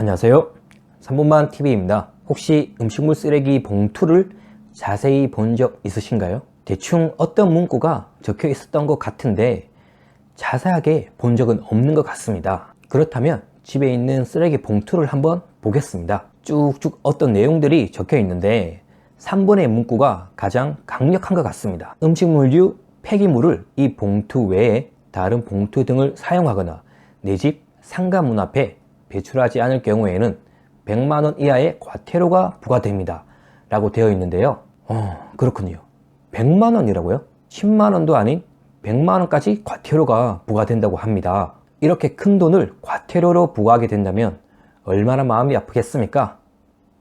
안녕하세요. 3분만 TV입니다. 혹시 음식물 쓰레기 봉투를 자세히 본 적 있으신가요? 대충 어떤 문구가 적혀 있었던 것 같은데 자세하게 본 적은 없는 것 같습니다. 그렇다면 집에 있는 쓰레기 봉투를 한번 보겠습니다. 쭉쭉 어떤 내용들이 적혀 있는데 3번의 문구가 가장 강력한 것 같습니다. 음식물류 폐기물을 이 봉투 외에 다른 봉투 등을 사용하거나 내 집 상가 문 앞에 배출하지 않을 경우에는 100만원 이하의 과태료가 부과됩니다 라고 되어 있는데요. 그렇군요. 100만원이라고요? 10만원도 아닌 100만원까지 과태료가 부과된다고 합니다. 이렇게 큰 돈을 과태료로 부과하게 된다면 얼마나 마음이 아프겠습니까?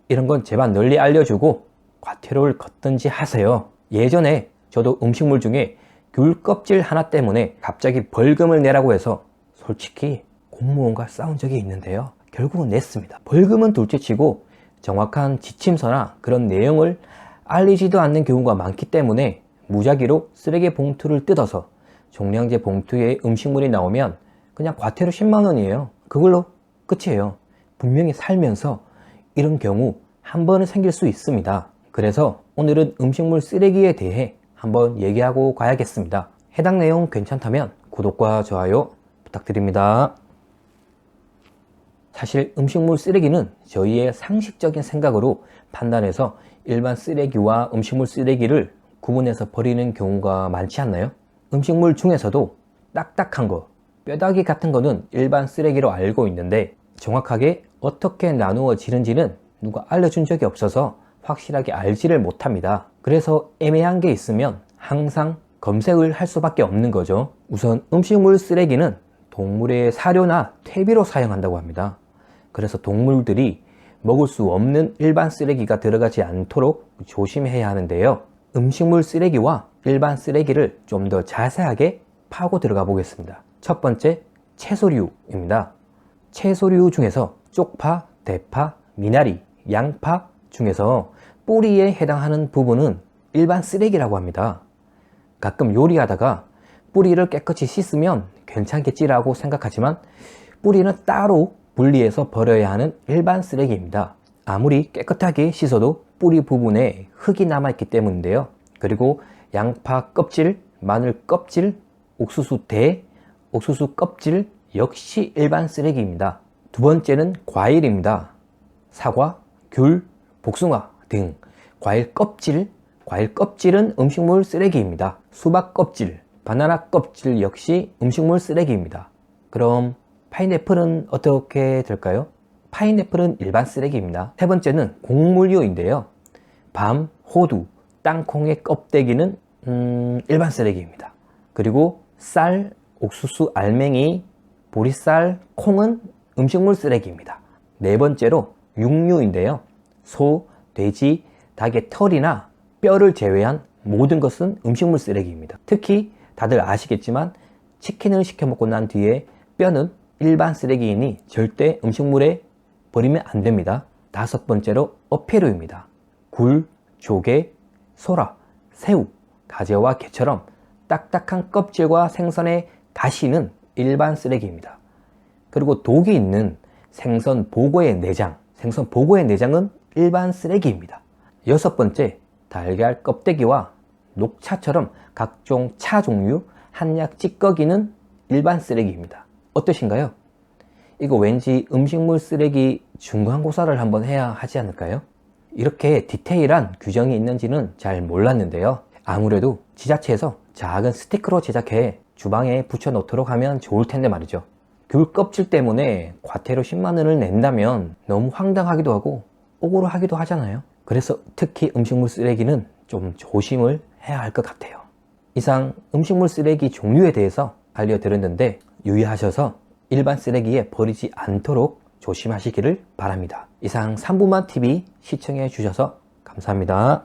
이런 건 제발 널리 알려주고 과태료를 걷든지 하세요. 예전에 저도 음식물 중에 귤 껍질 하나 때문에 갑자기 벌금을 내라고 해서 솔직히 공무원과 싸운 적이 있는데요. 결국은 냈습니다. 벌금은 둘째치고 정확한 지침서나 그런 내용을 알리지도 않는 경우가 많기 때문에 무작위로 쓰레기 봉투를 뜯어서 종량제 봉투에 음식물이 나오면 그냥 과태료 10만원이에요. 그걸로 끝이에요. 분명히 살면서 이런 경우 한 번은 생길 수 있습니다. 그래서 오늘은 음식물 쓰레기에 대해 한번 얘기하고 가야겠습니다. 해당 내용 괜찮다면 구독과 좋아요 부탁드립니다. 사실 음식물 쓰레기는 저희의 상식적인 생각으로 판단해서 일반 쓰레기와 음식물 쓰레기를 구분해서 버리는 경우가 많지 않나요? 음식물 중에서도 딱딱한 거, 뼈다귀 같은 거는 일반 쓰레기로 알고 있는데 정확하게 어떻게 나누어지는지는 누가 알려준 적이 없어서 확실하게 알지를 못합니다. 그래서 애매한 게 있으면 항상 검색을 할 수밖에 없는 거죠. 우선 음식물 쓰레기는 동물의 사료나 퇴비로 사용한다고 합니다. 그래서 동물들이 먹을 수 없는 일반 쓰레기가 들어가지 않도록 조심해야 하는데요. 음식물 쓰레기와 일반 쓰레기를 좀 더 자세하게 파고 들어가 보겠습니다. 첫 번째, 채소류입니다. 채소류 중에서 쪽파, 대파, 미나리, 양파 중에서 뿌리에 해당하는 부분은 일반 쓰레기라고 합니다. 가끔 요리하다가 뿌리를 깨끗이 씻으면 괜찮겠지라고 생각하지만 뿌리는 따로 분리해서 버려야 하는 일반 쓰레기입니다. 아무리 깨끗하게 씻어도 뿌리 부분에 흙이 남아있기 때문인데요. 그리고 양파 껍질, 마늘 껍질, 옥수수 대, 옥수수 껍질 역시 일반 쓰레기입니다. 두 번째는 과일입니다. 사과, 귤, 복숭아 등 과일 껍질은 음식물 쓰레기입니다. 수박 껍질, 바나나 껍질 역시 음식물 쓰레기입니다. 그럼 파인애플은 어떻게 될까요? 파인애플은 일반 쓰레기입니다. 세 번째는 곡물류인데요. 밤, 호두, 땅콩의 껍데기는 일반 쓰레기입니다. 그리고 쌀, 옥수수, 알맹이, 보리쌀, 콩은 음식물 쓰레기입니다. 네 번째로 육류인데요. 소, 돼지, 닭의 털이나 뼈를 제외한 모든 것은 음식물 쓰레기입니다. 특히 다들 아시겠지만 치킨을 시켜 먹고 난 뒤에 뼈는 일반 쓰레기이니 절대 음식물에 버리면 안 됩니다. 다섯 번째로 어패류입니다. 굴, 조개, 소라, 새우, 가재와 게처럼 딱딱한 껍질과 생선의 가시는 일반 쓰레기입니다. 그리고 독이 있는 생선 보고의 내장, 생선 보고의 내장은 일반 쓰레기입니다. 여섯 번째, 달걀 껍데기와 녹차처럼 각종 차 종류, 한약 찌꺼기는 일반 쓰레기입니다. 어떠신가요? 이거 왠지 음식물 쓰레기 중간고사를 한번 해야 하지 않을까요? 이렇게 디테일한 규정이 있는지는 잘 몰랐는데요. 아무래도 지자체에서 작은 스티커로 제작해 주방에 붙여 놓도록 하면 좋을 텐데 말이죠. 귤 껍질 때문에 과태료 10만원을 낸다면 너무 황당하기도 하고 억울하기도 하잖아요. 그래서 특히 음식물 쓰레기는 좀 조심을 해야 할 것 같아요. 이상 음식물 쓰레기 종류에 대해서 알려드렸는데 유의하셔서 일반 쓰레기에 버리지 않도록 조심하시기를 바랍니다. 이상 3분만 TV 시청해 주셔서 감사합니다.